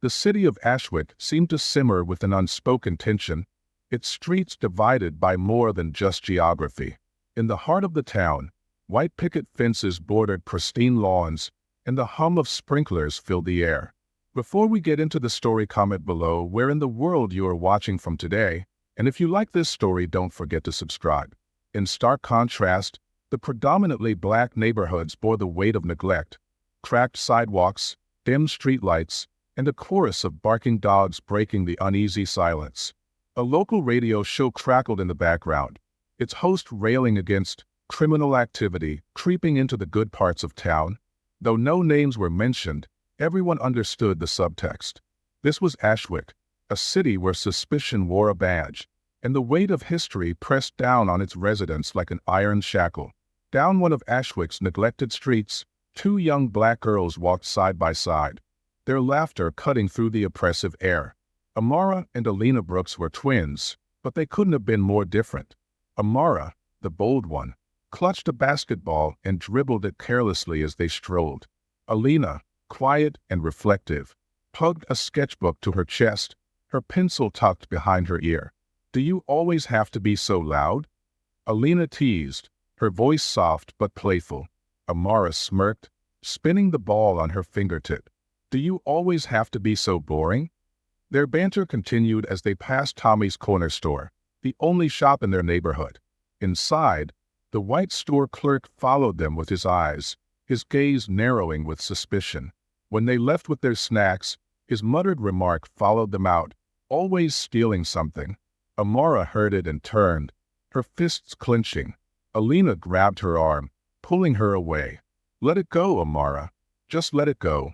The city of Ashwick seemed to simmer with an unspoken tension, its streets divided by more than just geography. In the heart of the town, white picket fences bordered pristine lawns, and the hum of sprinklers filled the air. Before we get into the story, comment below where in the world you are watching from today, and if you like this story, don't forget to subscribe. In stark contrast, the predominantly black neighborhoods bore the weight of neglect. Cracked sidewalks, dim streetlights, and a chorus of barking dogs breaking the uneasy silence. A local radio show crackled in the background, its host railing against criminal activity creeping into the good parts of town. Though no names were mentioned, everyone understood the subtext. This was Ashwick, a city where suspicion wore a badge, and the weight of history pressed down on its residents like an iron shackle. Down one of Ashwick's neglected streets, two young black girls walked side by side, their laughter cutting through the oppressive air. Amara and Alina Brooks were twins, but they couldn't have been more different. Amara, the bold one, clutched a basketball and dribbled it carelessly as they strolled. Alina, quiet and reflective, hugged a sketchbook to her chest, her pencil tucked behind her ear. "Do you always have to be so loud?" Alina teased, her voice soft but playful. Amara smirked, spinning the ball on her fingertip. "Do you always have to be so boring?" Their banter continued as they passed Tommy's Corner Store, the only shop in their neighborhood. Inside, the white store clerk followed them with his eyes, his gaze narrowing with suspicion. When they left with their snacks, his muttered remark followed them out, "Always stealing something." Amara heard it and turned, her fists clenching. Alina grabbed her arm, pulling her away. "Let it go, Amara. Just let it go."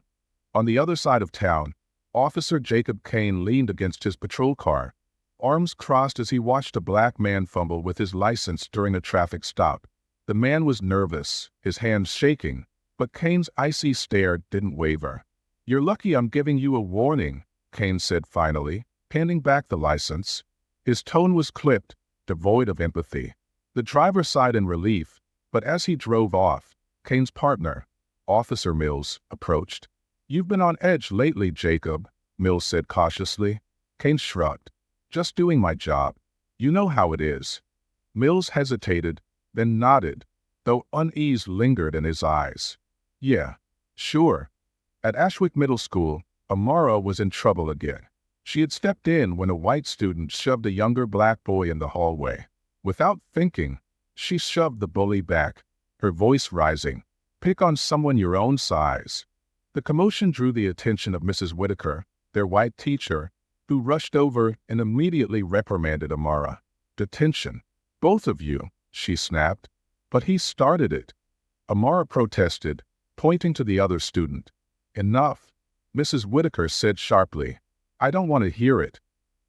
On the other side of town, Officer Jacob Kane leaned against his patrol car, arms crossed as he watched a black man fumble with his license during a traffic stop. The man was nervous, his hands shaking, but Kane's icy stare didn't waver. "You're lucky I'm giving you a warning," Kane said finally, handing back the license. His tone was clipped, devoid of empathy. The driver sighed in relief, but as he drove off, Kane's partner, Officer Mills, approached. "You've been on edge lately, Jacob," Mills said cautiously. Kane shrugged. "Just doing my job. You know how it is." Mills hesitated, then nodded, though unease lingered in his eyes. "Yeah, sure." At Ashwick Middle School, Amara was in trouble again. She had stepped in when a white student shoved a younger black boy in the hallway. Without thinking, she shoved the bully back, her voice rising. "Pick on someone your own size." The commotion drew the attention of Mrs. Whitaker, their white teacher, who rushed over and immediately reprimanded Amara. "Detention. Both of you," she snapped. "But he started it." Amara protested, pointing to the other student. "Enough," Mrs. Whitaker said sharply. "I don't want to hear it."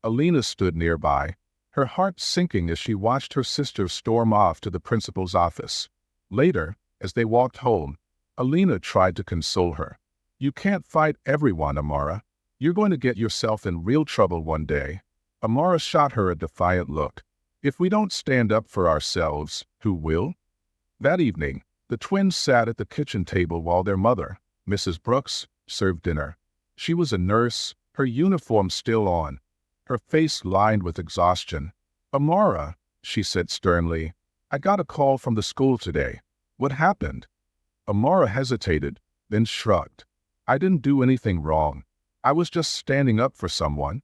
Alina stood nearby, her heart sinking as she watched her sister storm off to the principal's office. Later, as they walked home, Alina tried to console her. "You can't fight everyone, Amara. You're going to get yourself in real trouble one day." Amara shot her a defiant look. "If we don't stand up for ourselves, who will?" That evening, the twins sat at the kitchen table while their mother, Mrs. Brooks, served dinner. She was a nurse, her uniform still on, her face lined with exhaustion. "Amara," she said sternly, "I got a call from the school today. What happened?" Amara hesitated, then shrugged. "I didn't do anything wrong. I was just standing up for someone."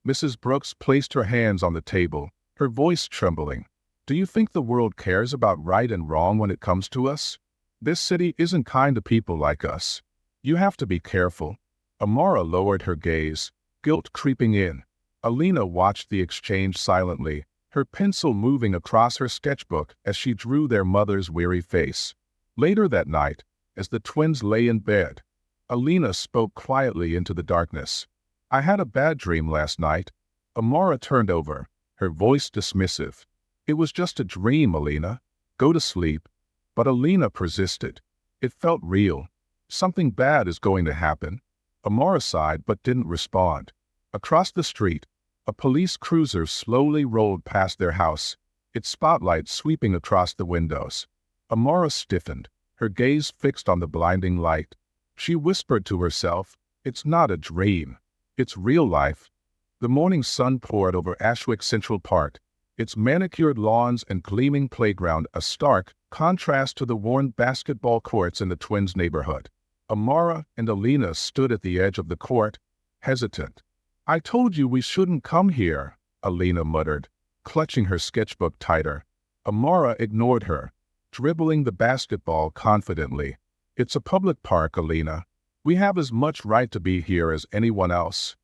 Mrs. Brooks placed her hands on the table, her voice trembling. "Do you think the world cares about right and wrong when it comes to us? This city isn't kind to people like us. You have to be careful." Amara lowered her gaze, guilt creeping in. Alina watched the exchange silently, her pencil moving across her sketchbook as she drew their mother's weary face. Later that night, as the twins lay in bed, Alina spoke quietly into the darkness. "I had a bad dream last night." Amara turned over, her voice dismissive. "It was just a dream, Alina. Go to sleep." But Alina persisted. "It felt real. Something bad is going to happen." Amara sighed but didn't respond. Across the street, a police cruiser slowly rolled past their house, its spotlight sweeping across the windows. Amara stiffened, her gaze fixed on the blinding light. She whispered to herself, "It's not a dream." It's real life. The morning sun poured over Ashwick Central Park, its manicured lawns and gleaming playground a stark contrast to the worn basketball courts in the twins' neighborhood. Amara and Alina stood at the edge of the court, hesitant. "I told you we shouldn't come here," Alina muttered, clutching her sketchbook tighter. Amara ignored her, dribbling the basketball confidently. "It's a public park, Alina. We have as much right to be here as anyone else."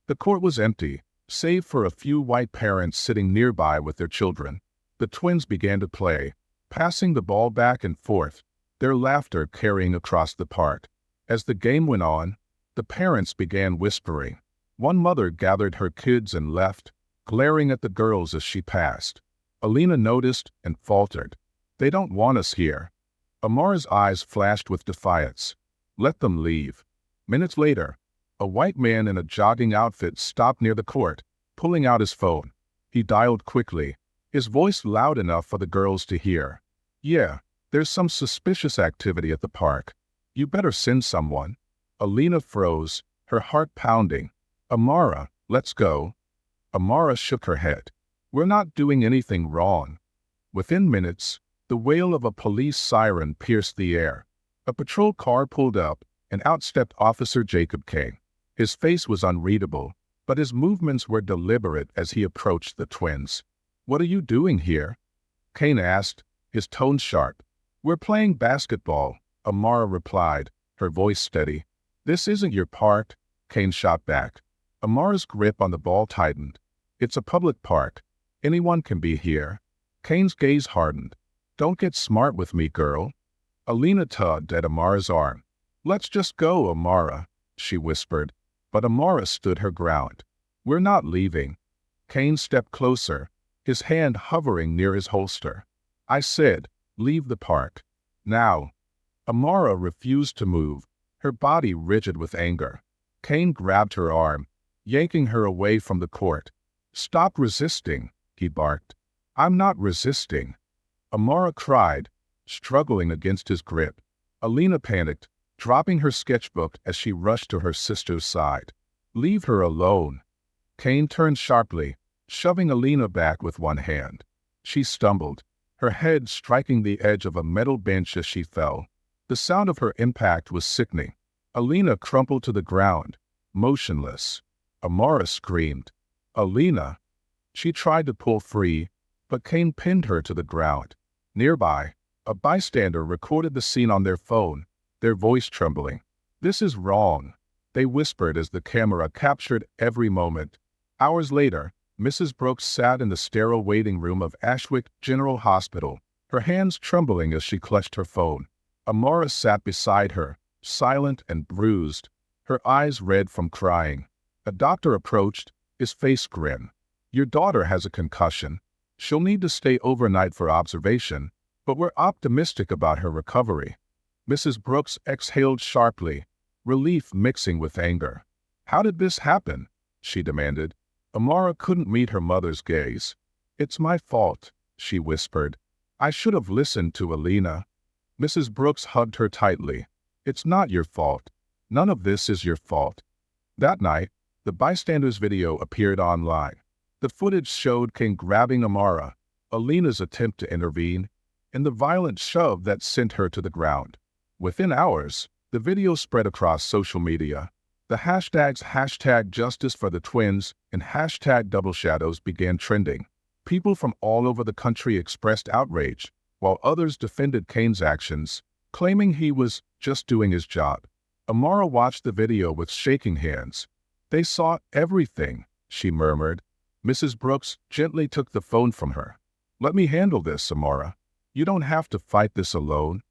The court was empty, save for a few white parents sitting nearby with their children. The twins began to play, passing the ball back and forth, their laughter carrying across the park. As the game went on, the parents began whispering. One mother gathered her kids and left, glaring at the girls as she passed. Alina noticed and faltered. "They don't want us here." Amara's eyes flashed with defiance. "Let them leave." Minutes later, a white man in a jogging outfit stopped near the court, pulling out his phone. He dialed quickly, his voice loud enough for the girls to hear. "Yeah, there's some suspicious activity at the park. You better send someone." Alina froze, her heart pounding. "Amara, let's go." Amara shook her head. "We're not doing anything wrong." Within minutes, the wail of a police siren pierced the air. A patrol car pulled up, and out stepped Officer Jacob Kane. His face was unreadable, but his movements were deliberate as he approached the twins. "What are you doing here?" Kane asked, his tone sharp. "We're playing basketball," Amara replied, her voice steady. "This isn't your park," Kane shot back. Amara's grip on the ball tightened. "It's a public park. Anyone can be here." Kane's gaze hardened. "Don't get smart with me, girl." Alina tugged at Amara's arm. "Let's just go, Amara," she whispered, but Amara stood her ground. "We're not leaving." Kane stepped closer, his hand hovering near his holster. "I said, leave the park. Now." Amara refused to move, her body rigid with anger. Kane grabbed her arm, yanking her away from the court. "Stop resisting," he barked. "I'm not resisting." Amara cried, struggling against his grip. Alina panicked, dropping her sketchbook as she rushed to her sister's side. "Leave her alone." Kane turned sharply, shoving Alina back with one hand. She stumbled, her head striking the edge of a metal bench as she fell. The sound of her impact was sickening. Alina crumpled to the ground, motionless. Amara screamed. "Alina!" She tried to pull free, but Kane pinned her to the ground. Nearby, a bystander recorded the scene on their phone, their voice trembling. "This is wrong," they whispered as the camera captured every moment. Hours later, Mrs. Brooks sat in the sterile waiting room of Ashwick General Hospital, her hands trembling as she clutched her phone. Amara sat beside her, silent and bruised, her eyes red from crying. A doctor approached, his face grim. "Your daughter has a concussion. She'll need to stay overnight for observation, but we're optimistic about her recovery." Mrs. Brooks exhaled sharply, relief mixing with anger. "How did this happen?" she demanded. Amara couldn't meet her mother's gaze. "It's my fault," she whispered. "I should have listened to Alina." Mrs. Brooks hugged her tightly. "It's not your fault. None of this is your fault." That night, the bystander's video appeared online. The footage showed King grabbing Amara, Alina's attempt to intervene, and the violent shove that sent her to the ground. Within hours, the video spread across social media. The hashtags #JusticeForTheTwins and #DoubleShadows began trending. People from all over the country expressed outrage, while others defended Kane's actions, claiming he was just doing his job. Amara watched the video with shaking hands. "They saw everything," she murmured. Mrs. Brooks gently took the phone from her. "Let me handle this, Amara. You don't have to fight this alone."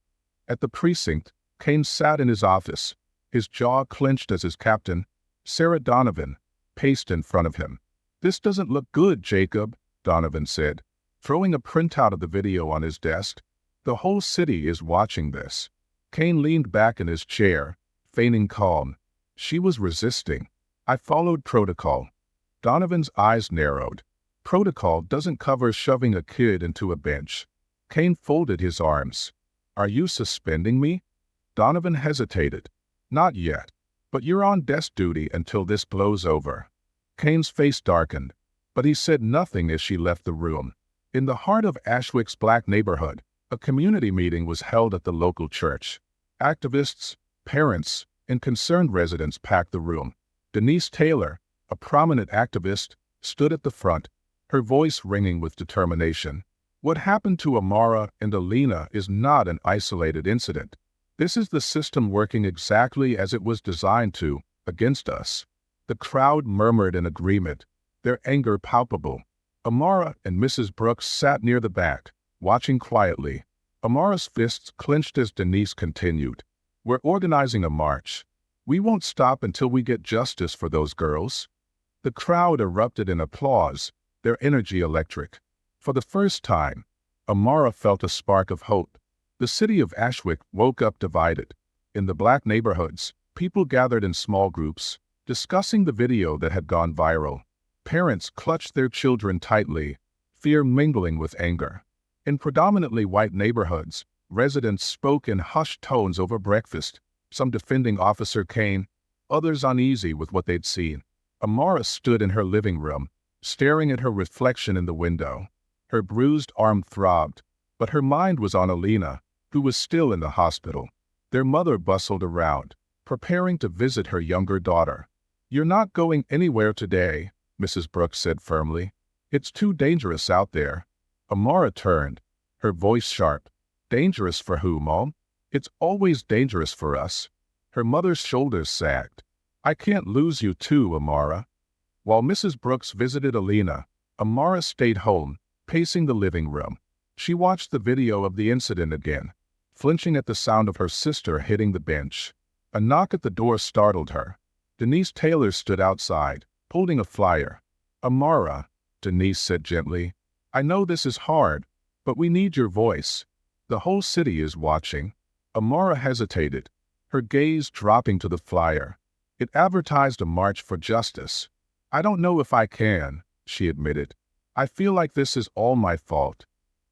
At the precinct, Kane sat in his office, his jaw clenched as his captain, Sarah Donovan, paced in front of him. "This doesn't look good, Jacob," Donovan said, throwing a printout of the video on his desk. "The whole city is watching this." Kane leaned back in his chair, feigning calm. "She was resisting. I followed protocol." Donovan's eyes narrowed. "Protocol doesn't cover shoving a kid into a bench." Kane folded his arms. "Are you suspending me?" Donovan hesitated. "Not yet, But you're on desk duty until this blows over. Kane's face darkened, but he said nothing as she left the room. In the heart of Ashwick's black neighborhood, a community meeting was held at the local church. Activists, parents, and concerned residents packed the room. Denise Taylor, a prominent activist, stood at the front, her voice ringing with determination. What happened to Amara and Alina is not an isolated incident. This is the system working exactly as it was designed to, against us. The crowd murmured in agreement, their anger palpable. Amara and Mrs. Brooks sat near the back, watching quietly. Amara's fists clenched as Denise continued. We're organizing a march. We won't stop until we get justice for those girls. The crowd erupted in applause, their energy electric. For the first time, Amara felt a spark of hope. The city of Ashwick woke up divided. In the black neighborhoods, people gathered in small groups, discussing the video that had gone viral. Parents clutched their children tightly, fear mingling with anger. In predominantly white neighborhoods, residents spoke in hushed tones over breakfast, some defending Officer Kane, others uneasy with what they'd seen. Amara stood in her living room, staring at her reflection in the window. Her bruised arm throbbed, but her mind was on Alina, who was still in the hospital. Their mother bustled around, preparing to visit her younger daughter. "You're not going anywhere today," Mrs. Brooks said firmly. "It's too dangerous out there." Amara turned, her voice sharp. "Dangerous for who, Mom? It's always dangerous for us." Her mother's shoulders sagged. "I can't lose you too, Amara." While Mrs. Brooks visited Alina, Amara stayed home, pacing the living room. She watched the video of the incident again, flinching at the sound of her sister hitting the bench. A knock at the door startled her. Denise Taylor stood outside, holding a flyer. "Amara," Denise said gently, "I know this is hard, but we need your voice. The whole city is watching." Amara hesitated, her gaze dropping to the flyer. It advertised a march for justice. "I don't know if I can," she admitted. "I feel like this is all my fault."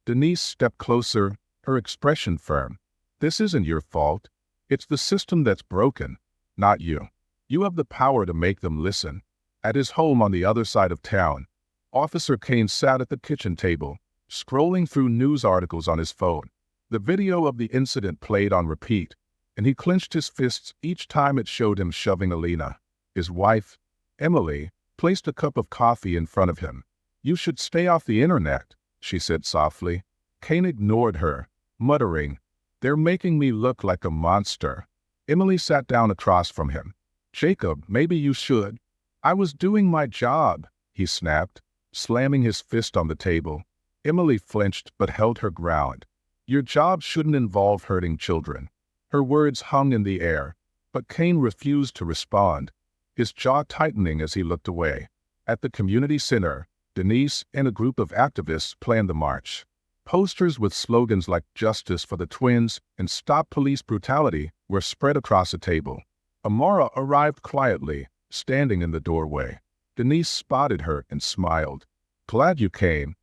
Denise stepped closer, her expression firm. "This isn't your fault. It's the system that's broken, not you. You have the power to make them listen." At his home on the other side of town, Officer Kane sat at the kitchen table, scrolling through news articles on his phone. The video of the incident played on repeat, and he clenched his fists each time it showed him shoving Alina. His wife, Emily, placed a cup of coffee in front of him. "You should stay off the internet," she said softly. Kane ignored her, muttering, "They're making me look like a monster." Emily sat down across from him. "Jacob, maybe you should." "I was doing my job," he snapped, slamming his fist on the table. Emily flinched but held her ground. "Your job shouldn't involve hurting children." Her words hung in the air, but Kane refused to respond, his jaw tightening as he looked away. At the community center, Denise and a group of activists planned the march. Posters with slogans like "Justice for the Twins" and "Stop Police Brutality" were spread across the table. Amara arrived quietly, standing in the doorway. Denise spotted her and smiled. "Glad you came."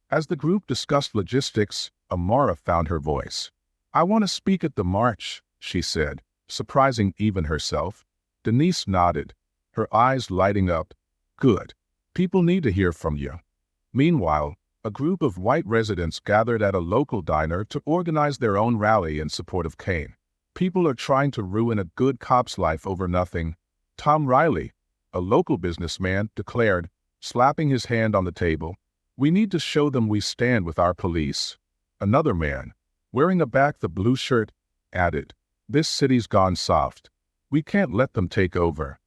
As the group discussed logistics, Amara found her voice. "I want to speak at the march," she said, surprising even herself. Denise nodded, her eyes lighting up. "Good. People need to hear from you." Meanwhile, a group of white residents gathered at a local diner to organize their own rally in support of Kane. "People are trying to ruin a good cop's life over nothing," Tom Riley, a local businessman, declared, slapping his hand on the table. "We need to show them we stand with our police." Another man, wearing a back the blue shirt, added, "This city's gone soft. We can't let them take over."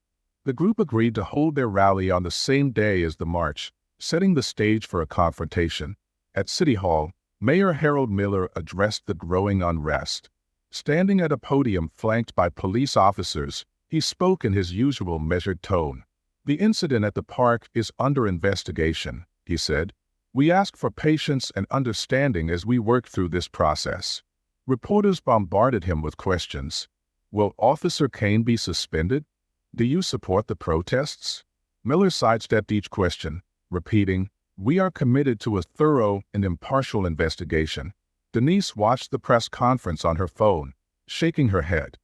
The group agreed to hold their rally on the same day as the march, setting the stage for a confrontation. At City Hall, Mayor Harold Miller addressed the growing unrest. Standing at a podium flanked by police officers, he spoke in his usual measured tone. "The incident at the park is under investigation," he said. "We ask for patience and understanding as we work through this process." Reporters bombarded him with questions. Will Officer Kane be suspended? Do you support the protests? Miller sidestepped each question, repeating, "We are committed to a thorough and impartial investigation." Denise watched the press conference on her phone, shaking her head.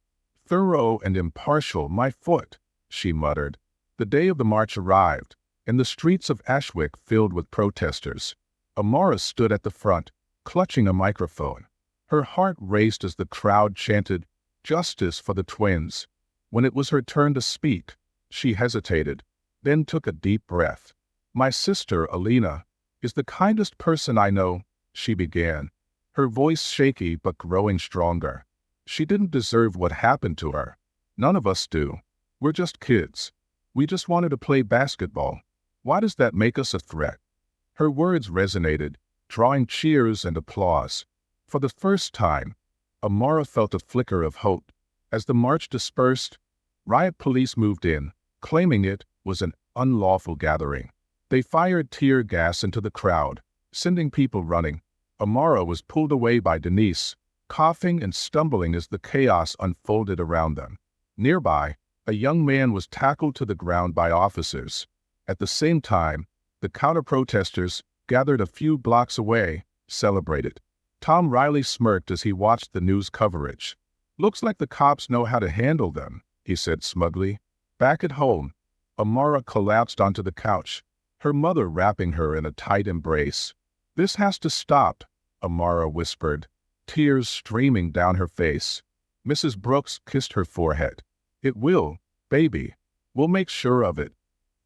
Thorough and impartial, my foot, she muttered. The day of the march arrived, and the streets of Ashwick filled with protesters. Amara stood at the front, clutching a microphone. Her heart raced as the crowd chanted, "Justice for the twins." When it was her turn to speak, she hesitated, then took a deep breath. "My sister, Alina, is the kindest person I know," she began, her voice shaky but growing stronger. "She didn't deserve what happened to her. None of us do. We're just kids. We just wanted to play basketball. Why does that make us a threat?" Her words resonated, drawing cheers and applause. For the first time, Amara felt a flicker of hope. As the march dispersed, riot police moved in, claiming it was an unlawful gathering. They fired tear gas into the crowd, sending people running. Amara was pulled away by Denise, coughing and stumbling as the chaos unfolded around them. Nearby, a young man was tackled to the ground by officers. At the same time, the counter-protesters, gathered a few blocks away, celebrated. Tom Riley smirked as he watched the news coverage. "Looks like the cops know how to handle them," he said smugly. Back at home, Amara collapsed onto the couch, her mother wrapping her in a tight embrace. "This has to stop," Amara whispered, tears streaming down her face. Mrs. Brooks kissed her forehead. "It will, baby. We'll make sure of it."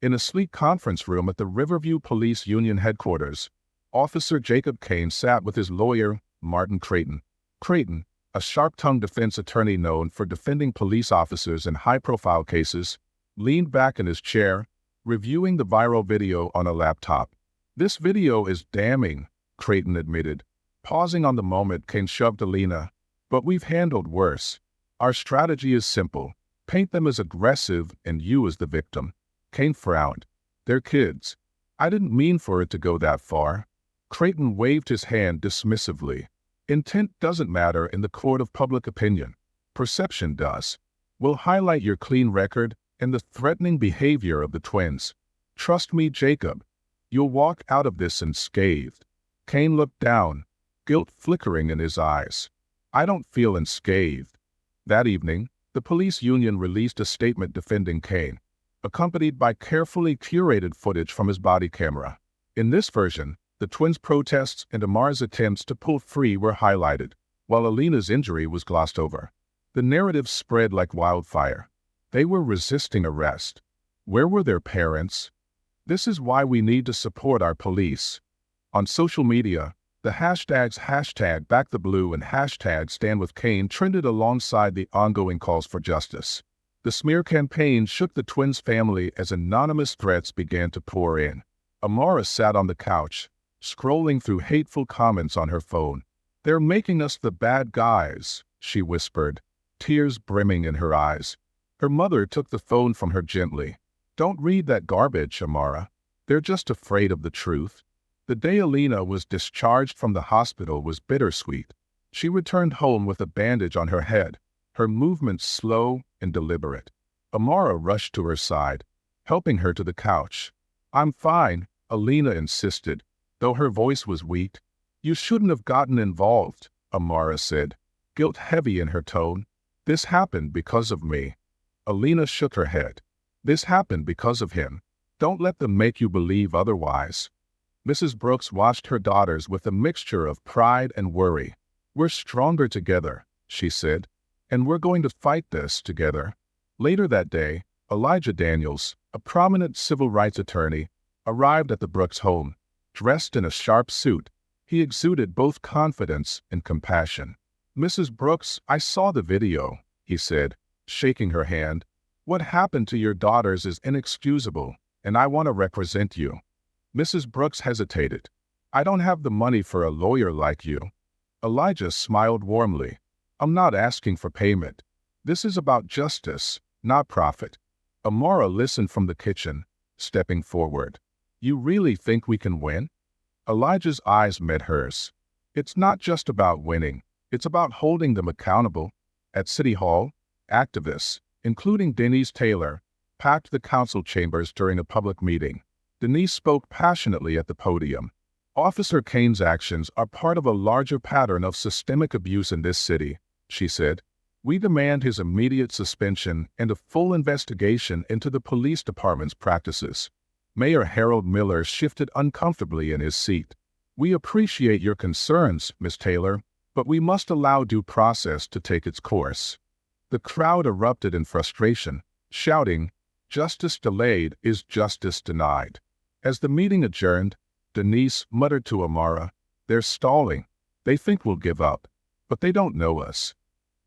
In a sleek conference room at the Riverview Police Union headquarters, Officer Jacob Kane sat with his lawyer, Martin Creighton. Creighton, a sharp-tongued defense attorney known for defending police officers in high-profile cases, leaned back in his chair, reviewing the viral video on a laptop. "This video is damning," Creighton admitted. Pausing on the moment, Kane shoved Alina. "But we've handled worse. Our strategy is simple. Paint them as aggressive and you as the victim." Kane frowned. "They're kids. I didn't mean for it to go that far." Creighton waved his hand dismissively. "Intent doesn't matter in the court of public opinion. Perception does. We'll highlight your clean record and the threatening behavior of the twins. Trust me, Jacob. You'll walk out of this unscathed." Kane looked down, guilt flickering in his eyes. "I don't feel unscathed." That evening, the police union released a statement defending Kane, accompanied by carefully curated footage from his body camera. In this version, the twins' protests and Amara's attempts to pull free were highlighted, while Alina's injury was glossed over. The narrative spread like wildfire. They were resisting arrest. Where were their parents? This is why we need to support our police. On social media, the hashtags #BackTheBlue and #StandWithKane trended alongside the ongoing calls for justice. The smear campaign shook the twins' family as anonymous threats began to pour in. Amara sat on the couch, scrolling through hateful comments on her phone. "They're making us the bad guys," she whispered, tears brimming in her eyes. Her mother took the phone from her gently. "Don't read that garbage, Amara. They're just afraid of the truth." The day Alina was discharged from the hospital was bittersweet. She returned home with a bandage on her head, her movements slow and deliberate. Amara rushed to her side, helping her to the couch. "I'm fine," Alina insisted, though her voice was weak. "You shouldn't have gotten involved," Amara said, guilt heavy in her tone. "This happened because of me." Alina shook her head. "This happened because of him. Don't let them make you believe otherwise." Mrs. Brooks watched her daughters with a mixture of pride and worry. "We're stronger together," she said, "and we're going to fight this together." Later that day, Elijah Daniels, a prominent civil rights attorney, arrived at the Brooks home. Dressed in a sharp suit, he exuded both confidence and compassion. "Mrs. Brooks, I saw the video," he said, shaking her hand. "What happened to your daughters is inexcusable, and I want to represent you." Mrs. Brooks hesitated. "I don't have the money for a lawyer like you." Elijah smiled warmly. "I'm not asking for payment. This is about justice, not profit." Amara listened from the kitchen, stepping forward. "You really think we can win?" Elijah's eyes met hers. "It's not just about winning. It's about holding them accountable." At City Hall, activists, including Denise Taylor, packed the council chambers during a public meeting. Denise spoke passionately at the podium. "Officer Kane's actions are part of a larger pattern of systemic abuse in this city," she said. We demand his immediate suspension and a full investigation into the police department's practices." Mayor Harold Miller shifted uncomfortably in his seat. "We appreciate your concerns, Ms. Taylor, but we must allow due process to take its course." The crowd erupted in frustration, shouting, "Justice delayed is justice denied." As the meeting adjourned, Denise muttered to Amara, "They're stalling. They think we'll give up, but they don't know us."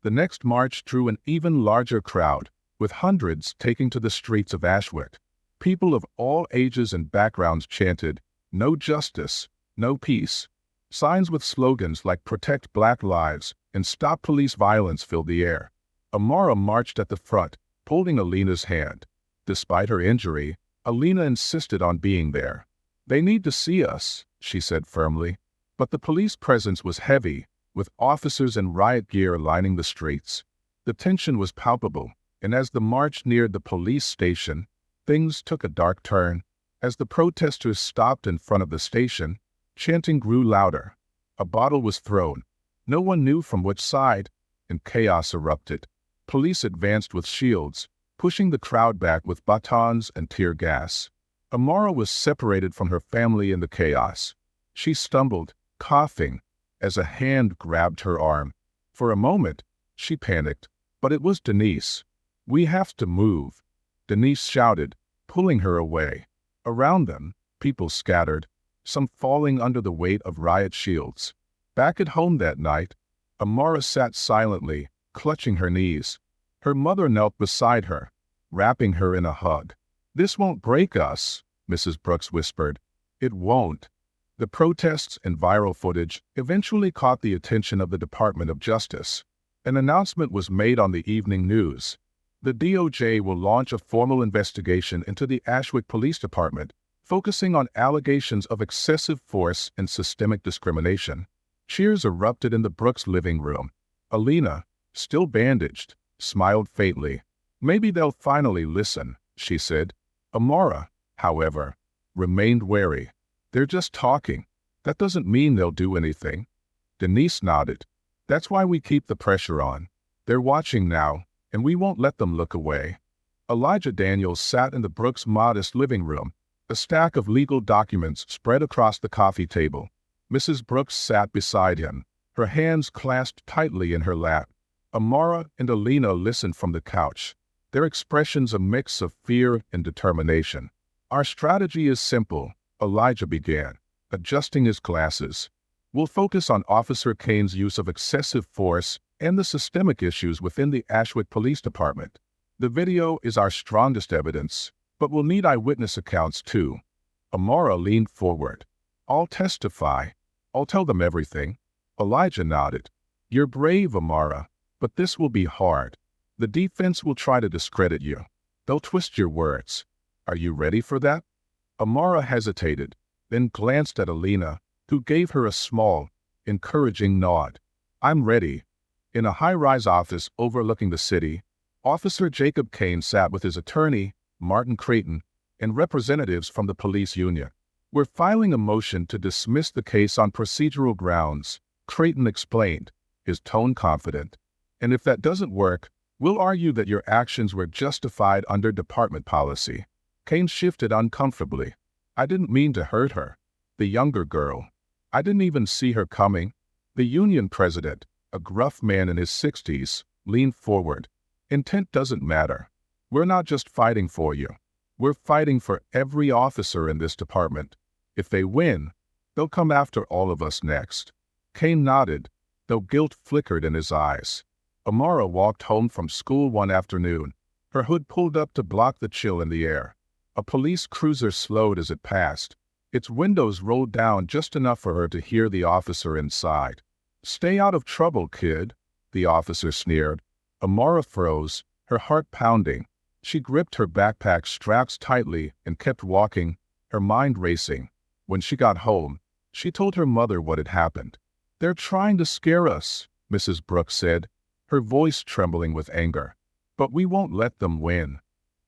The next march drew an even larger crowd, with hundreds taking to the streets of Ashwick. People of all ages and backgrounds chanted, "No justice, no peace." Signs with slogans like "Protect Black Lives" and "Stop Police Violence" filled the air. Amara marched at the front, holding Alina's hand. Despite her injury, Alina insisted on being there. "They need to see us," she said firmly. But the police presence was heavy, with officers in riot gear lining the streets. The tension was palpable, and as the march neared the police station, things took a dark turn. As the protesters stopped in front of the station, chanting grew louder. A bottle was thrown. No one knew from which side, and chaos erupted. Police advanced with shields, pushing the crowd back with batons and tear gas. Amara was separated from her family in the chaos. She stumbled, coughing, as a hand grabbed her arm. For a moment, she panicked, but it was Denise. "We have to move," Denise shouted, pulling her away. Around them, people scattered, some falling under the weight of riot shields. Back at home that night, Amara sat silently, clutching her knees. Her mother knelt beside her, wrapping her in a hug. "This won't break us," Mrs. Brooks whispered. "It won't." The protests and viral footage eventually caught the attention of the Department of Justice. An announcement was made on the evening news. The DOJ will launch a formal investigation into the Ashwick Police Department, focusing on allegations of excessive force and systemic discrimination. Cheers erupted in the Brooks living room. Alina, still bandaged, smiled faintly. "Maybe they'll finally listen," she said. Amara, however, remained wary. "They're just talking. That doesn't mean they'll do anything." Denise nodded. "That's why we keep the pressure on. They're watching now, and we won't let them look away." Elijah Daniels sat in the Brooks' modest living room, a stack of legal documents spread across the coffee table. Mrs. Brooks sat beside him, her hands clasped tightly in her lap. Amara and Alina listened from the couch, their expressions a mix of fear and determination. "Our strategy is simple," Elijah began, adjusting his glasses. "We'll focus on Officer Kane's use of excessive force and the systemic issues within the Ashwick Police Department. The video is our strongest evidence, but we'll need eyewitness accounts too." Amara leaned forward. "I'll testify. I'll tell them everything." Elijah nodded. "You're brave, Amara, but this will be hard. The defense will try to discredit you. They'll twist your words. Are you ready for that?" Amara hesitated, then glanced at Alina, who gave her a small, encouraging nod. "I'm ready." In a high-rise office overlooking the city, Officer Jacob Kane sat with his attorney, Martin Creighton, and representatives from the police union. "We're filing a motion to dismiss the case on procedural grounds," Creighton explained, his tone confident. "And if that doesn't work, we'll argue that your actions were justified under department policy." Kane shifted uncomfortably. "I didn't mean to hurt her. The younger girl. I didn't even see her coming." The union president, a gruff man in his 60s, leaned forward. "Intent doesn't matter. We're not just fighting for you. We're fighting for every officer in this department. If they win, they'll come after all of us next." Kane nodded, though guilt flickered in his eyes. Amara walked home from school one afternoon, her hood pulled up to block the chill in the air. A police cruiser slowed as it passed. Its windows rolled down just enough for her to hear the officer inside. "Stay out of trouble, kid," the officer sneered. Amara froze, her heart pounding. She gripped her backpack straps tightly and kept walking, her mind racing. When she got home, she told her mother what had happened. "They're trying to scare us," Mrs. Brooks said, her voice trembling with anger. "But we won't let them win."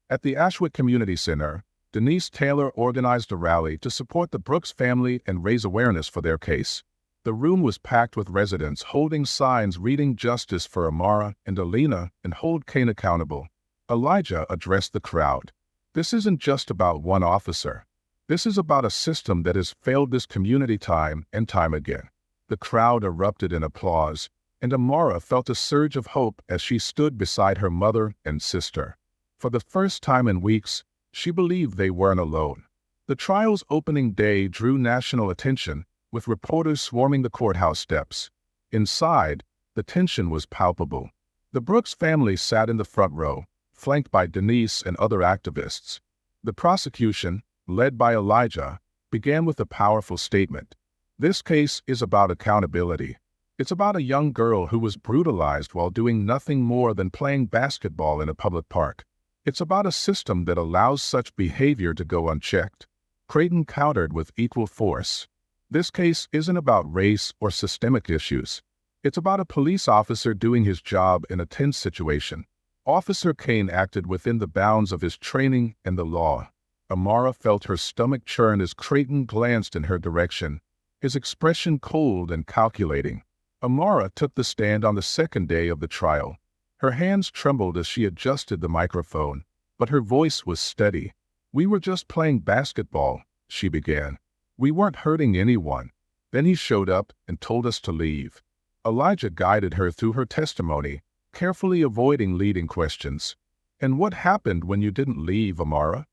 At the Ashwick Community Center, Denise Taylor organized a rally to support the Brooks family and raise awareness for their case. The room was packed with residents holding signs reading "Justice for Amara and Alina" and "Hold Kane accountable." Elijah addressed the crowd. "This isn't just about one officer. This is about a system that has failed this community time and time again." The crowd erupted in applause, and Amara felt a surge of hope as she stood beside her mother and sister. For the first time in weeks, she believed they weren't alone. The trial's opening day drew national attention, with reporters swarming the courthouse steps. Inside, the tension was palpable. The Brooks family sat in the front row, flanked by Denise and other activists. The prosecution, led by Elijah, began with a powerful statement. "This case is about accountability. It's about a young girl who was brutalized while doing nothing more than playing basketball in a public park. It's about a system that allows such behavior to go unchecked." Creighton countered with equal force. "This case isn't about race or systemic issues. It's about a police officer doing his job in a tense situation. Officer Kane acted within the bounds of his training and the law." Amara felt her stomach churn as Creighton glanced in her direction, his expression cold and calculating. Amara took the stand on the second day of the trial. Her hands trembled as she adjusted the microphone, but her voice was steady. "We were just playing basketball," she began. "We weren't hurting anyone. Then he showed up and told us to leave." Elijah guided her through her testimony, carefully avoiding leading questions. "And what happened when you didn't leave, Amara?"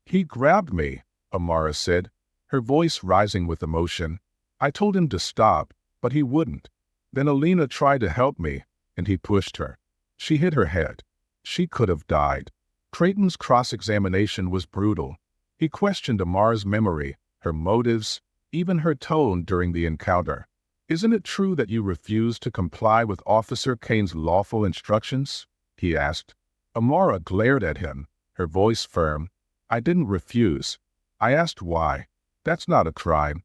"He grabbed me," Amara said, her voice rising with emotion. "I told him to stop, but he wouldn't. Then Alina tried to help me, and he pushed her. She hit her head. She could have died." Creighton's cross-examination was brutal. He questioned Amara's memory, her motives, even her tone during the encounter. "Isn't it true that you refused to comply with Officer Kane's lawful instructions?" he asked. Amara glared at him, her voice firm. "I didn't refuse. I asked why. That's not a crime."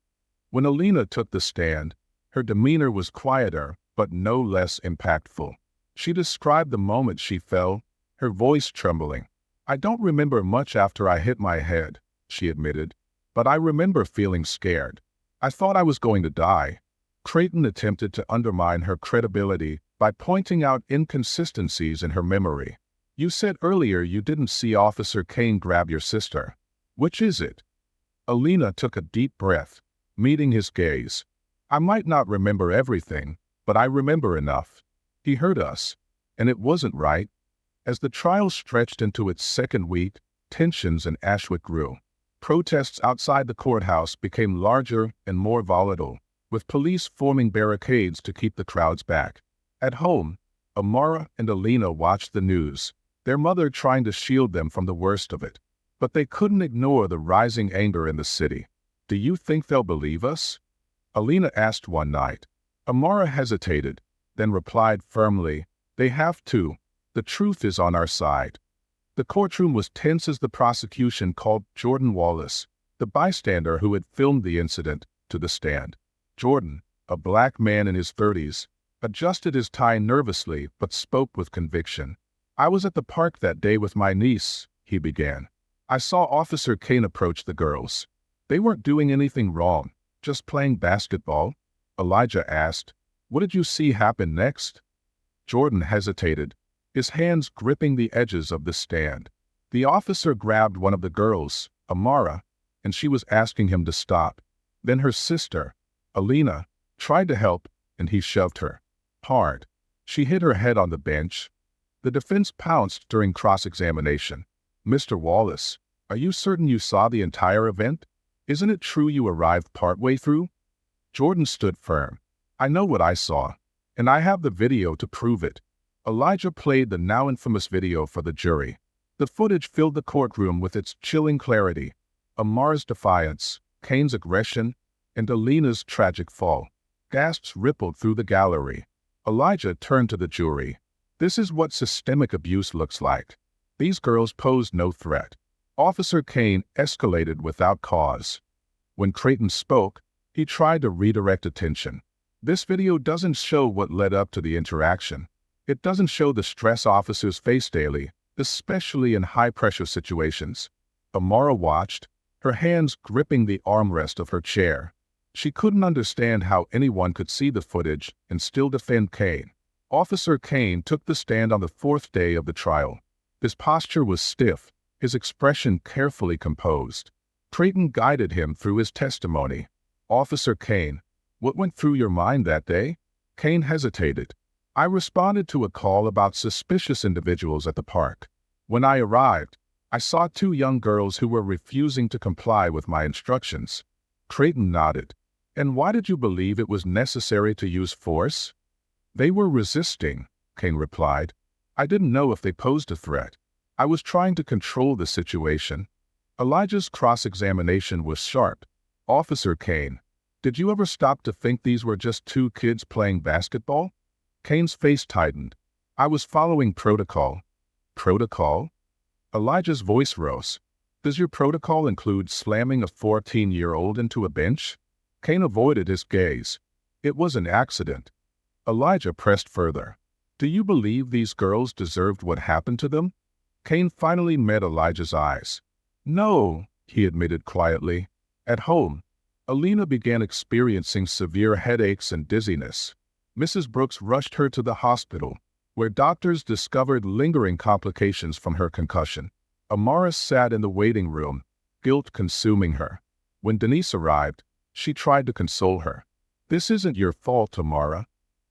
When Alina took the stand, her demeanor was quieter, but no less impactful. She described the moment she fell, her voice trembling. "I don't remember much after I hit my head," she admitted, "but I remember feeling scared. I thought I was going to die." Creighton attempted to undermine her credibility by pointing out inconsistencies in her memory. "You said earlier you didn't see Officer Kane grab your sister. Which is it?" Alina took a deep breath, meeting his gaze. "I might not remember everything, but I remember enough. He hurt us, and it wasn't right." As the trial stretched into its second week, tensions in Ashwick grew. Protests outside the courthouse became larger and more volatile, with police forming barricades to keep the crowds back. At home, Amara and Alina watched the news, their mother trying to shield them from the worst of it. But they couldn't ignore the rising anger in the city. "Do you think they'll believe us?" Alina asked one night. Amara hesitated, then replied firmly, "They have to. The truth is on our side." The courtroom was tense as the prosecution called Jordan Wallace, the bystander who had filmed the incident, to the stand. Jordan, a black man in his 30s, adjusted his tie nervously but spoke with conviction. "I was at the park that day with my niece," he began. "I saw Officer Kane approach the girls. They weren't doing anything wrong, just playing basketball." Elijah asked, "What did you see happen next?" Jordan hesitated, his hands gripping the edges of the stand. The officer grabbed one of the girls, Amara, and she was asking him to stop. Then her sister, Alina, tried to help, and he shoved her. Hard. She hit her head on the bench. The defense pounced during cross-examination. "Mr. Wallace, are you certain you saw the entire event? Isn't it true you arrived partway through?" Jordan stood firm. "I know what I saw, and I have the video to prove it." Elijah played the now infamous video for the jury. The footage filled the courtroom with its chilling clarity. Amar's defiance, Kane's aggression, and Alina's tragic fall. Gasps rippled through the gallery. Elijah turned to the jury. "This is what systemic abuse looks like. These girls posed no threat. Officer Kane escalated without cause." When Creighton spoke, he tried to redirect attention. "This video doesn't show what led up to the interaction. It doesn't show the stress officers face daily, especially in high-pressure situations." Amara watched, her hands gripping the armrest of her chair. She couldn't understand how anyone could see the footage and still defend Kane. Officer Kane took the stand on the fourth day of the trial. His posture was stiff, his expression carefully composed. Creighton guided him through his testimony. "Officer Kane, what went through your mind that day?" Kane hesitated. "I responded to a call about suspicious individuals at the park. When I arrived, I saw two young girls who were refusing to comply with my instructions." Creighton nodded. "And why did you believe it was necessary to use force?" "They were resisting," Kane replied. "I didn't know if they posed a threat. I was trying to control the situation." Elijah's cross-examination was sharp. "Officer Kane, did you ever stop to think these were just two kids playing basketball?" Kane's face tightened. "I was following protocol." "Protocol?" Elijah's voice rose. "Does your protocol include slamming a 14-year-old into a bench?" Kane avoided his gaze. "It was an accident." Elijah pressed further. "Do you believe these girls deserved what happened to them?" Kane finally met Elijah's eyes. "No," he admitted quietly. At home, Alina began experiencing severe headaches and dizziness. Mrs. Brooks rushed her to the hospital, where doctors discovered lingering complications from her concussion. Amara sat in the waiting room, guilt consuming her. When Denise arrived, she tried to console her. "This isn't your fault, Amara."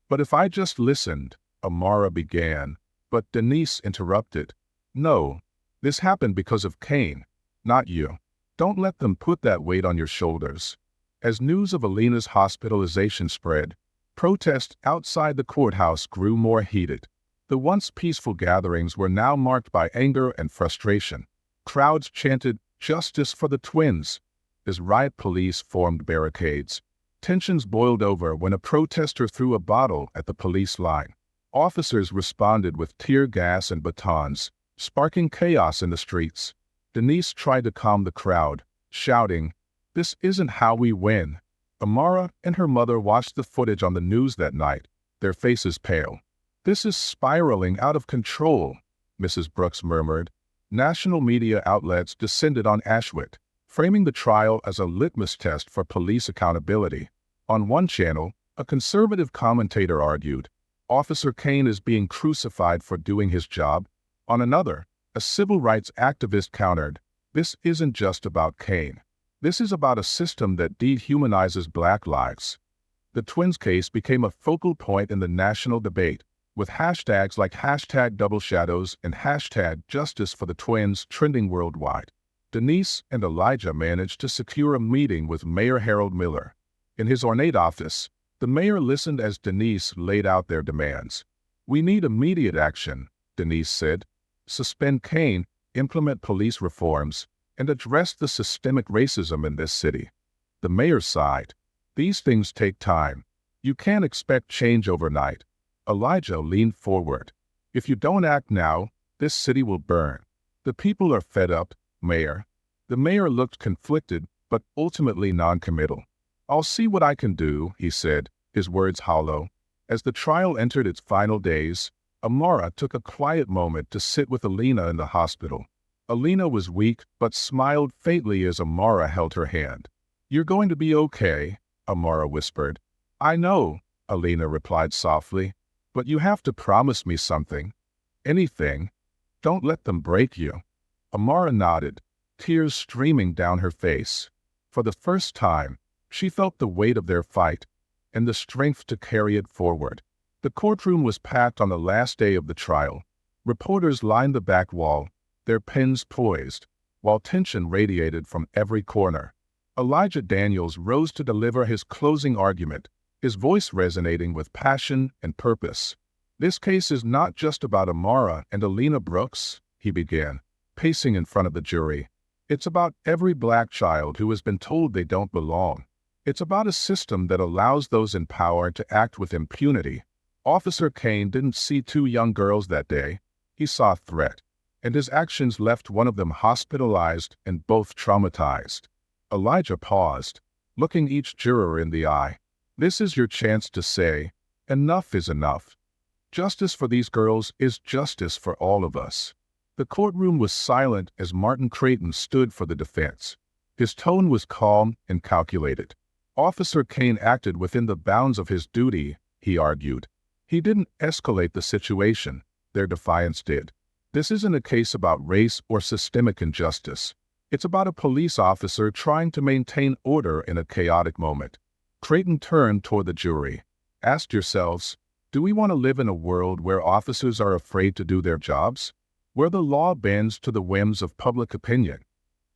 "But if I just listened," Amara began, but Denise interrupted. "No, this happened because of Kane, not you. Don't let them put that weight on your shoulders." As news of Alina's hospitalization spread, protests outside the courthouse grew more heated. The once peaceful gatherings were now marked by anger and frustration. Crowds chanted, "Justice for the twins," as riot police formed barricades. Tensions boiled over when a protester threw a bottle at the police line. Officers responded with tear gas and batons, sparking chaos in the streets. Denise tried to calm the crowd, shouting, "This isn't how we win." Amara and her mother watched the footage on the news that night, their faces pale. "This is spiraling out of control," Mrs. Brooks murmured. National media outlets descended on Ashwick, framing the trial as a litmus test for police accountability. On one channel, a conservative commentator argued, "Officer Kane is being crucified for doing his job." On another, a civil rights activist countered, "This isn't just about Kane. This is about a system that dehumanizes Black lives." The twins case became a focal point in the national debate, with hashtags like #DoubleShadows and #JusticeForTheTwins trending worldwide. Denise and Elijah managed to secure a meeting with Mayor Harold Miller. In his ornate office, the mayor listened as Denise laid out their demands. "We need immediate action," Denise said. "Suspend Kane, implement police reforms, and address the systemic racism in this city." The mayor sighed. "These things take time. You can't expect change overnight." Elijah leaned forward. "If you don't act now, this city will burn. The people are fed up, Mayor." The mayor looked conflicted, but ultimately non-committal. "I'll see what I can do," he said, his words hollow. As the trial entered its final days, Amara took a quiet moment to sit with Alina in the hospital. Alina was weak, but smiled faintly as Amara held her hand. "You're going to be okay," Amara whispered. "I know," Alina replied softly, "but you have to promise me something." "Anything. Don't let them break you." Amara nodded, tears streaming down her face. For the first time, she felt the weight of their fight and the strength to carry it forward. The courtroom was packed on the last day of the trial. Reporters lined the back wall, their pens poised, while tension radiated from every corner. Elijah Daniels rose to deliver his closing argument, his voice resonating with passion and purpose. "This case is not just about Amara and Alina Brooks," he began, pacing in front of the jury. "It's about every Black child who has been told they don't belong. It's about a system that allows those in power to act with impunity." Officer Kane didn't see two young girls that day. He saw a threat, and his actions left one of them hospitalized and both traumatized. Elijah paused, looking each juror in the eye. "This is your chance to say, enough is enough. Justice for these girls is justice for all of us." The courtroom was silent as Martin Creighton stood for the defense. His tone was calm and calculated. Officer Kane acted within the bounds of his duty, he argued. He didn't escalate the situation. Their defiance did. This isn't a case about race or systemic injustice. It's about a police officer trying to maintain order in a chaotic moment. Creighton turned toward the jury. Ask yourselves, do we want to live in a world where officers are afraid to do their jobs? Where the law bends to the whims of public opinion?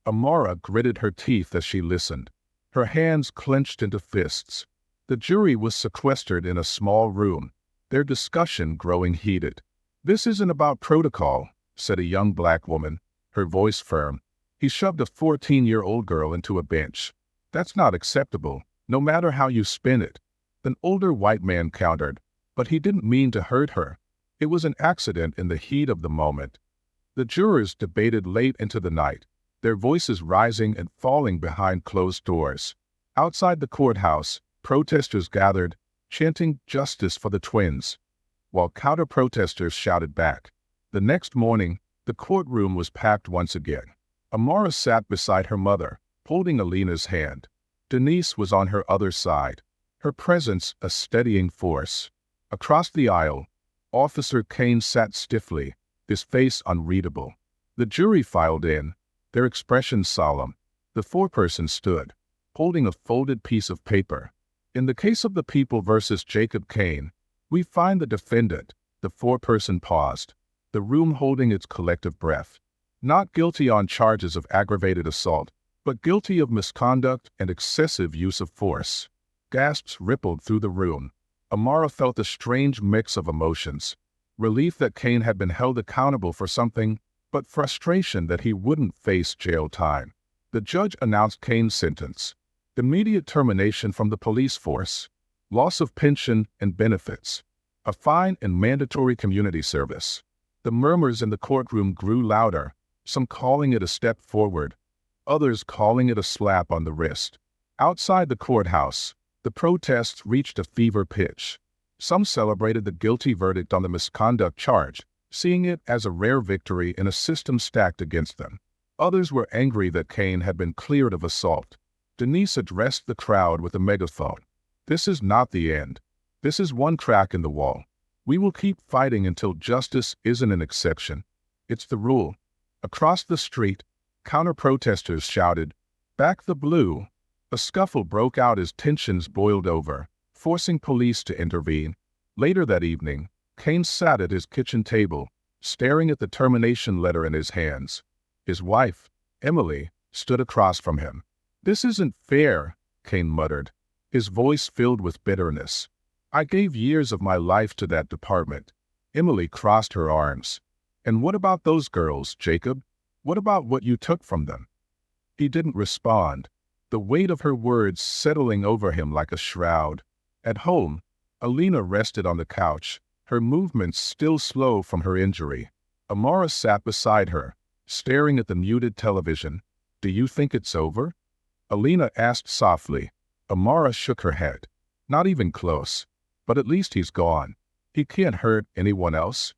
Amara gritted her teeth as she listened. Her hands clenched into fists. The jury was sequestered in a small room, their discussion growing heated. "This isn't about protocol," said a young black woman, her voice firm. "He shoved a 14-year-old girl into a bench. That's not acceptable, no matter how you spin it." An older white man countered, "But he didn't mean to hurt her. It was an accident in the heat of the moment." The jurors debated late into the night, their voices rising and falling behind closed doors. Outside the courthouse, protesters gathered, chanting justice for the twins, while counter-protesters shouted back. The next morning, the courtroom was packed once again. Amara sat beside her mother, holding Alina's hand. Denise was on her other side, her presence a steadying force. Across the aisle, Officer Kane sat stiffly, his face unreadable. The jury filed in, their expressions solemn. The foreperson stood, holding a folded piece of paper. In the case of the People versus Jacob Kane, we find the defendant. The foreperson paused, the room holding its collective breath. Not guilty on charges of aggravated assault, but guilty of misconduct and excessive use of force. Gasps rippled through the room. Amara felt a strange mix of emotions. Relief that Kane had been held accountable for something, but frustration that he wouldn't face jail time. The judge announced Kane's sentence: immediate termination from the police force, loss of pension and benefits, a fine and mandatory community service. The murmurs in the courtroom grew louder, some calling it a step forward, others calling it a slap on the wrist. Outside the courthouse, the protests reached a fever pitch. Some celebrated the guilty verdict on the misconduct charge, seeing it as a rare victory in a system stacked against them. Others were angry that Kane had been cleared of assault. Denise addressed the crowd with a megaphone. "This is not the end. This is one crack in the wall. We will keep fighting until justice isn't an exception. It's the rule." Across the street, counter-protesters shouted, "Back the blue." A scuffle broke out as tensions boiled over, forcing police to intervene. Later that evening, Kane sat at his kitchen table, staring at the termination letter in his hands. His wife, Emily, stood across from him. "This isn't fair," Kane muttered, his voice filled with bitterness. "I gave years of my life to that department." Emily crossed her arms. "And what about those girls, Jacob? What about what you took from them?" He didn't respond, the weight of her words settling over him like a shroud. At home, Alina rested on the couch, her movements still slow from her injury. Amara sat beside her, staring at the muted television. "Do you think it's over?" Alina asked softly. Amara shook her head. "Not even close. But at least he's gone. He can't hurt anyone else."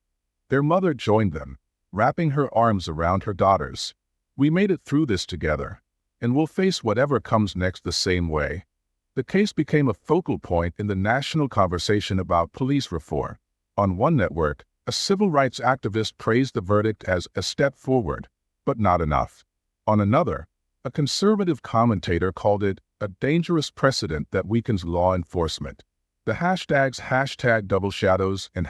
Their mother joined them, wrapping her arms around her daughters. "We made it through this together, and we'll face whatever comes next the same way." The case became a focal point in the national conversation about police reform. On one network, a civil rights activist praised the verdict as a step forward, but not enough. On another, a conservative commentator called it a dangerous precedent that weakens law enforcement. The hashtags #DoubleShadows and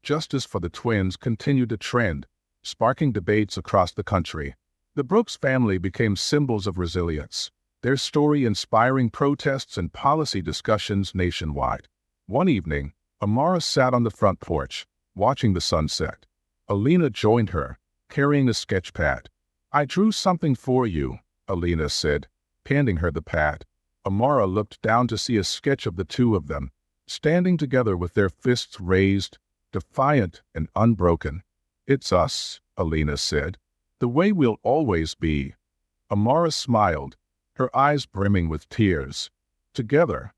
#Justice for the Twins continued to trend, sparking debates across the country. The Brooks family became symbols of resilience, their story inspiring protests and policy discussions nationwide. One evening, Amara sat on the front porch, watching the sunset. Alina joined her, carrying a sketch pad. "I drew something for you," Alina said, handing her the pad. Amara looked down to see a sketch of the two of them, standing together with their fists raised, defiant and unbroken. "It's us," Alina said. "The way we'll always be." Amara smiled, her eyes brimming with tears. Together,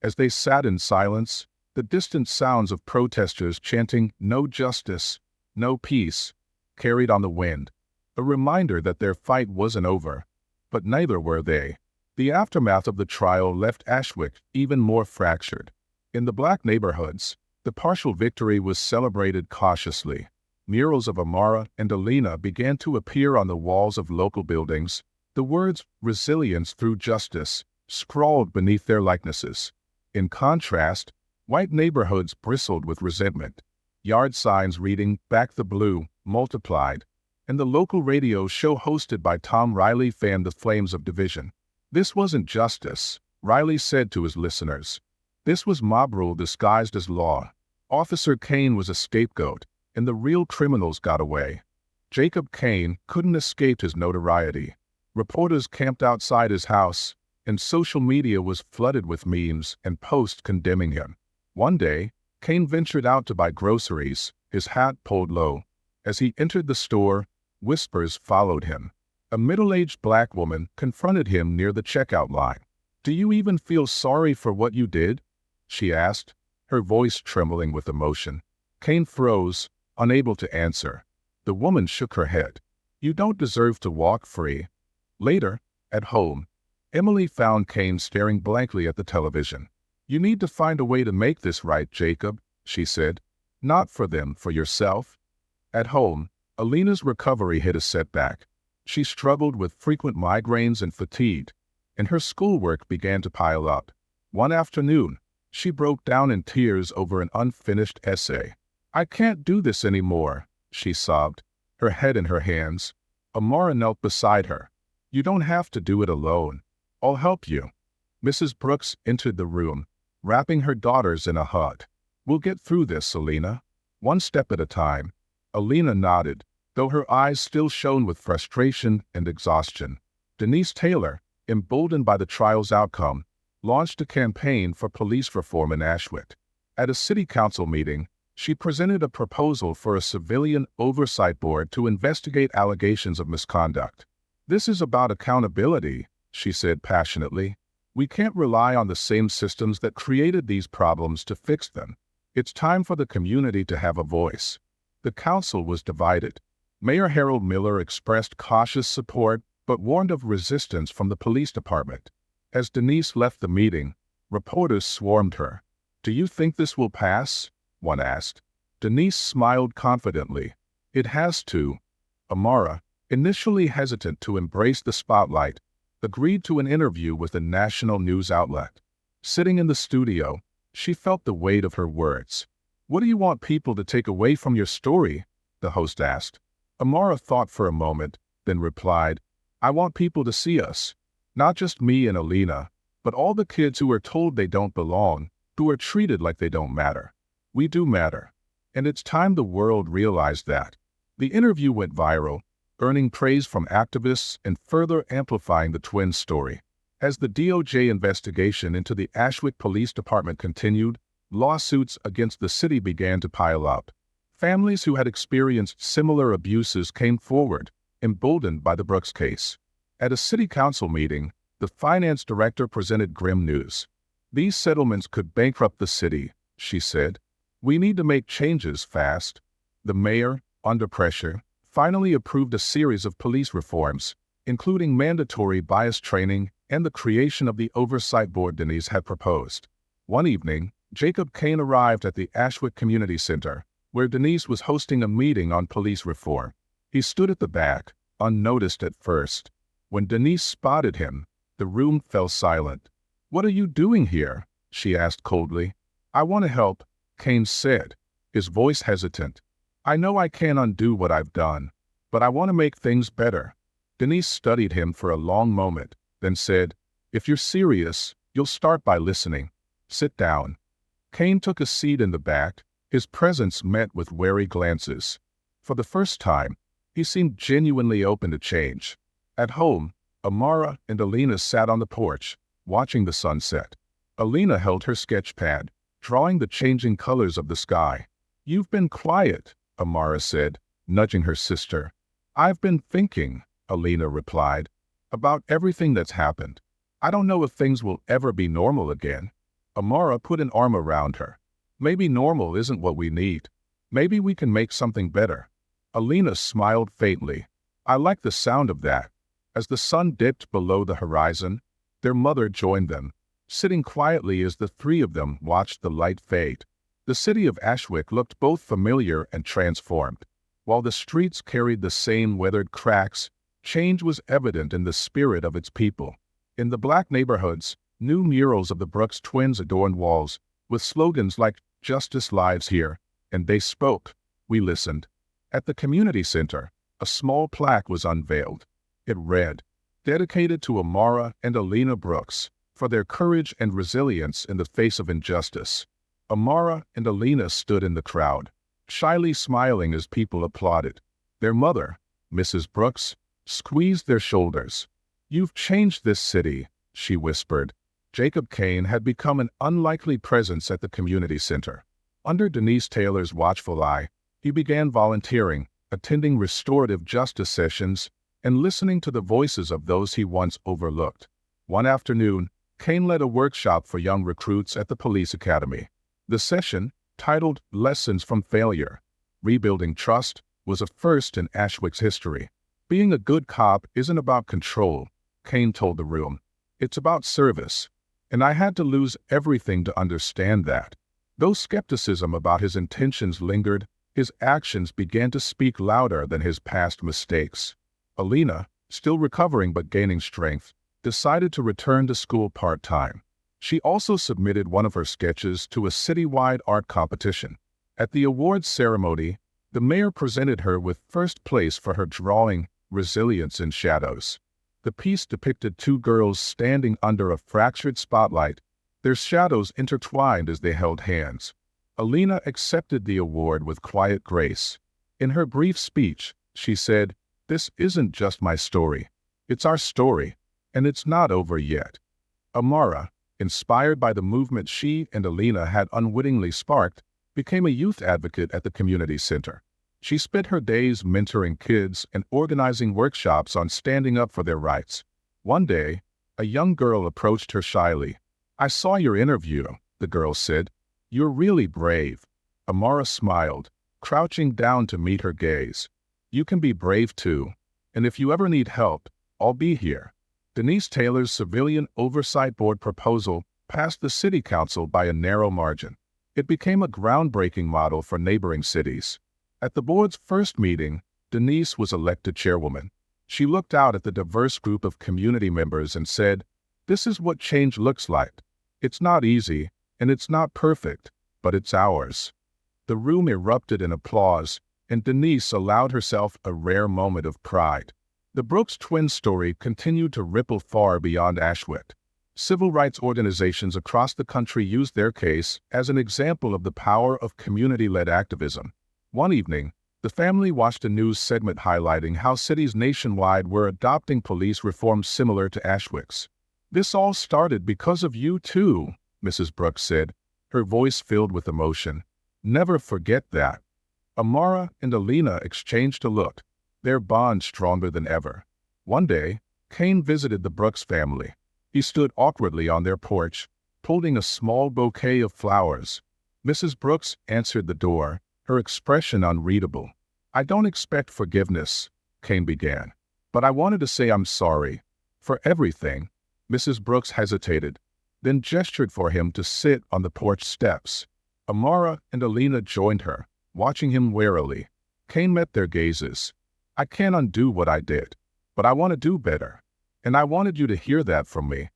as they sat in silence, the distant sounds of protesters chanting "No justice, no peace" carried on the wind, a reminder that their fight wasn't over, but neither were they. The aftermath of the trial left Ashwick even more fractured. In the black neighborhoods, the partial victory was celebrated cautiously. Murals of Amara and Alina began to appear on the walls of local buildings, the words "resilience through justice" scrawled beneath their likenesses. In contrast, white neighborhoods bristled with resentment. Yard signs reading "Back the Blue" multiplied, and the local radio show hosted by Tom Riley fanned the flames of division. This wasn't justice, Riley said to his listeners. This was mob rule disguised as law. Officer Kane was a scapegoat, and the real criminals got away. Jacob Kane couldn't escape his notoriety. Reporters camped outside his house, and social media was flooded with memes and posts condemning him. One day, Kane ventured out to buy groceries, his hat pulled low. As he entered the store, whispers followed him. A middle-aged black woman confronted him near the checkout line. "Do you even feel sorry for what you did?" she asked, her voice trembling with emotion. Kane froze, unable to answer. The woman shook her head. "You don't deserve to walk free." Later, at home, Emily found Kane staring blankly at the television. "You need to find a way to make this right, Jacob," she said. "Not for them, for yourself." At home, Alina's recovery hit a setback. She struggled with frequent migraines and fatigue, and her schoolwork began to pile up. One afternoon, she broke down in tears over an unfinished essay. "I can't do this anymore," she sobbed, her head in her hands. Amara knelt beside her. "You don't have to do it alone. I'll help you." Mrs. Brooks entered the room, wrapping her daughters in a hug. "We'll get through this, Alina. One step at a time." Alina nodded, though her eyes still shone with frustration and exhaustion. Denise Taylor, emboldened by the trial's outcome, launched a campaign for police reform in Ashwick. At a city council meeting, she presented a proposal for a civilian oversight board to investigate allegations of misconduct. "This is about accountability," she said passionately. "We can't rely on the same systems that created these problems to fix them. It's time for the community to have a voice." The council was divided. Mayor Harold Miller expressed cautious support but warned of resistance from the police department. As Denise left the meeting, reporters swarmed her. "Do you think this will pass?" one asked. Denise smiled confidently. "It has to." Amara, initially hesitant to embrace the spotlight, agreed to an interview with a national news outlet. Sitting in the studio, she felt the weight of her words. "What do you want people to take away from your story?" the host asked. Amara thought for a moment, then replied, "I want people to see us. Not just me and Alina, but all the kids who are told they don't belong, who are treated like they don't matter. We do matter. And it's time the world realized that." The interview went viral, earning praise from activists and further amplifying the twins' story. As the DOJ investigation into the Ashwick Police Department continued, lawsuits against the city began to pile up. Families who had experienced similar abuses came forward, emboldened by the Brooks case. At a city council meeting, the finance director presented grim news. "These settlements could bankrupt the city," she said. "We need to make changes fast." The mayor, under pressure, finally approved a series of police reforms, including mandatory bias training and the creation of the oversight board Denise had proposed. One evening, Jacob Kane arrived at the Ashwick Community Center, where Denise was hosting a meeting on police reform. He stood at the back, unnoticed at first. When Denise spotted him, the room fell silent. "What are you doing here?" she asked coldly. "I want to help," Kane said, his voice hesitant. "I know I can't undo what I've done, but I want to make things better." Denise studied him for a long moment, then said, "If you're serious, you'll start by listening. Sit down." Kane took a seat in the back, his presence met with wary glances. For the first time, he seemed genuinely open to change. At home, Amara and Alina sat on the porch, watching the sunset. Alina held her sketch pad, drawing the changing colors of the sky. "You've been quiet," Amara said, nudging her sister. "I've been thinking," Alina replied, "about everything that's happened. I don't know if things will ever be normal again." Amara put an arm around her. "Maybe normal isn't what we need. Maybe we can make something better." Alina smiled faintly. "I like the sound of that." As the sun dipped below the horizon, Their mother joined them, sitting quietly as the three of them watched the light fade. The city of Ashwick looked both familiar and transformed. While the streets carried the same weathered cracks, change was evident in the spirit of its people. In the black neighborhoods, new murals of the Brooks twins adorned walls, with slogans like "Justice Lives Here," and "They Spoke, We Listened." At the community center, a small plaque was unveiled. It read, "Dedicated to Amara and Alina Brooks, for their courage and resilience in the face of injustice." Amara and Alina stood in the crowd, shyly smiling as people applauded. Their mother, Mrs. Brooks, squeezed their shoulders. "You've changed this city," she whispered. Jacob Kane had become an unlikely presence at the community center. Under Denise Taylor's watchful eye, he began volunteering, attending restorative justice sessions, and listening to the voices of those he once overlooked. One afternoon, Kane led a workshop for young recruits at the police academy. The session, titled "Lessons from Failure, Rebuilding Trust," was a first in Ashwick's history. Being a good cop isn't about control, Kane told the room. It's about service. And I had to lose everything to understand that. Though skepticism about his intentions lingered, his actions began to speak louder than his past mistakes. Alina, still recovering but gaining strength, decided to return to school part-time. She also submitted one of her sketches to a citywide art competition. At the awards ceremony, the mayor presented her with first place for her drawing, "Resilience in Shadows." The piece depicted two girls standing under a fractured spotlight, their shadows intertwined as they held hands. Alina accepted the award with quiet grace. In her brief speech, she said, "This isn't just my story. It's our story, and it's not over yet." Amara, inspired by the movement she and Alina had unwittingly sparked, became a youth advocate at the community center. She spent her days mentoring kids and organizing workshops on standing up for their rights. One day, a young girl approached her shyly. "I saw your interview," the girl said. "You're really brave." Amara smiled, crouching down to meet her gaze. "You can be brave too, and if you ever need help, I'll be here." Denise Taylor's Civilian Oversight Board proposal passed the city council by a narrow margin. It became a groundbreaking model for neighboring cities. At the board's first meeting, Denise was elected chairwoman. She looked out at the diverse group of community members and said, "This is what change looks like. It's not easy, and it's not perfect, but it's ours." The room erupted in applause, and Denise allowed herself a rare moment of pride. The Brooks twins story continued to ripple far beyond Ashwick. Civil rights organizations across the country used their case as an example of the power of community-led activism. One evening, the family watched a news segment highlighting how cities nationwide were adopting police reforms similar to Ashwick's. "This all started because of you too," Mrs. Brooks said, her voice filled with emotion. "Never forget that." Amara and Alina exchanged a look, their bond stronger than ever. One day, Kane visited the Brooks family. He stood awkwardly on their porch, holding a small bouquet of flowers. Mrs. Brooks answered the door, her expression unreadable. "I don't expect forgiveness," Kane began, "but I wanted to say I'm sorry. For everything." Mrs. Brooks hesitated, then gestured for him to sit on the porch steps. Amara and Alina joined her, watching him warily. Kane met their gazes. "I can't undo what I did, but I want to do better. And I wanted you to hear that from me."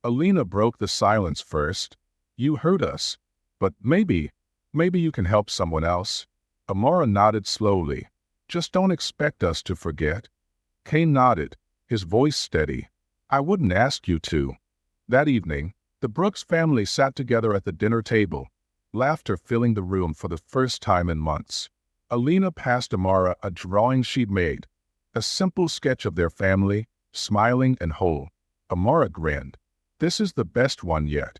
Alina broke the silence first. "You hurt us, but maybe you can help someone else." Amara nodded slowly. "Just don't expect us to forget." Kane nodded, his voice steady. "I wouldn't ask you to." That evening, the Brooks family sat together at the dinner table, laughter filling the room for the first time in months. Alina passed Amara a drawing she'd made, a simple sketch of their family, smiling and whole. Amara grinned. "This is the best one yet."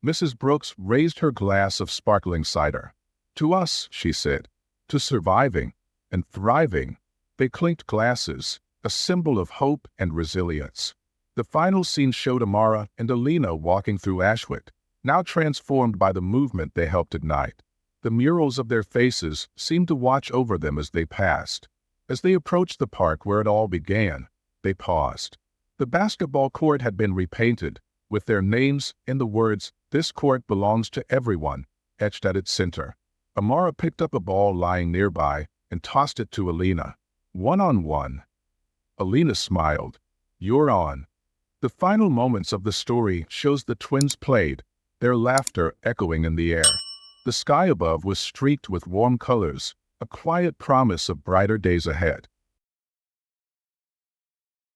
Mrs. Brooks raised her glass of sparkling cider. "To us," she said, "to surviving and thriving." They clinked glasses, a symbol of hope and resilience. The final scene showed Amara and Alina walking through Ashwick, now transformed by the movement they helped ignite. The murals of their faces seemed to watch over them as they passed. As they approached the park where it all began, they paused. The basketball court had been repainted, with their names in the words, "This court belongs to everyone," etched at its center. Amara picked up a ball lying nearby and tossed it to Alina. "1-on-1." Alina smiled. "You're on." The final moments of the story shows the twins played, their laughter echoing in the air. The sky above was streaked with warm colors, a quiet promise of brighter days ahead.